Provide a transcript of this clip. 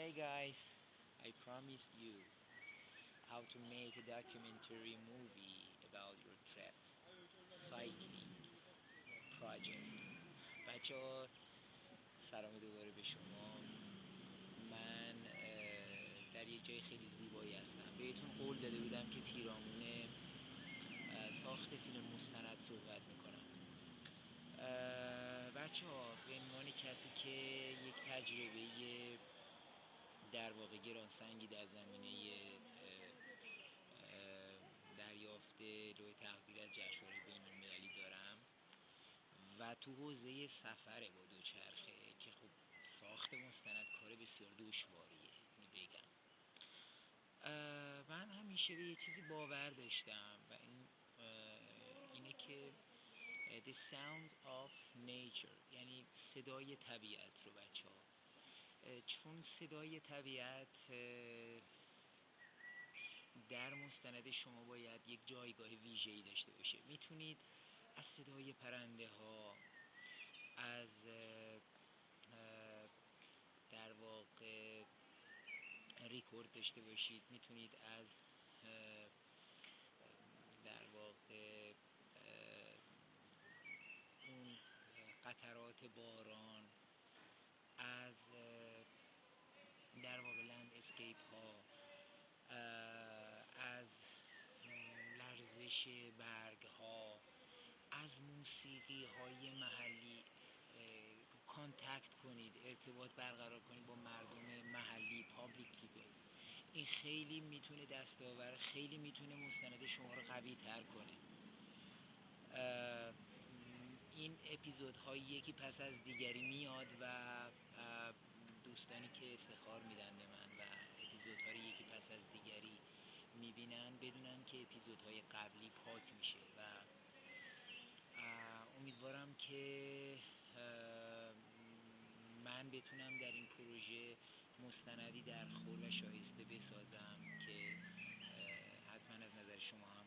Hey guys, I promised you how to make a documentary movie about your trip, cycling project. بچه ها سلام دوباره به شما. من در یک جای خیلی زیبایی هستم. بهتون قول داده بودم که پیرامون ساخت فیلم مستند صحبت میکنم. بچه ها به عنوان کسی که یک تجربه در واقع گرانسنگی در زمینه دریافت لوح تقدیر از جشنواره بین‌المللی دارم و تو حوزه سفر با دوچرخه که خب ساخت مستند کار بسیار دشواریه بگم. من همیشه به یه چیزی باور داشتم و اینه که the sound of nature، یعنی صدای طبیعت رو بچه ها، چون صدای طبیعت در مستند شما باید یک جایگاه ویژه‌ای داشته باشه. میتونید از صدای پرنده ها، از در واقع ریکورد داشته باشید، میتونید از در واقع اون قطرات باران، از در واقع لند اسکیپ ها، از لرزش برگ ها، از موسیقی های محلی کانتکت کنید، ارتباط برقرار کنید با مردم محلی، پابلیک پیپل. این خیلی میتونه دستاور، خیلی میتونه مستند شما رو قوی تر کنه. این اپیزودهای یکی پس از دیگری میاد و دوستانی که افتخار میدن به من و اپیزودها رو یکی پس از دیگری میبینن بدونن که اپیزودهای قبلی پاک میشه و امیدوارم که من بتونم در این پروژه مستندی در خور و شایسته بسازم که حتما از نظر شما هم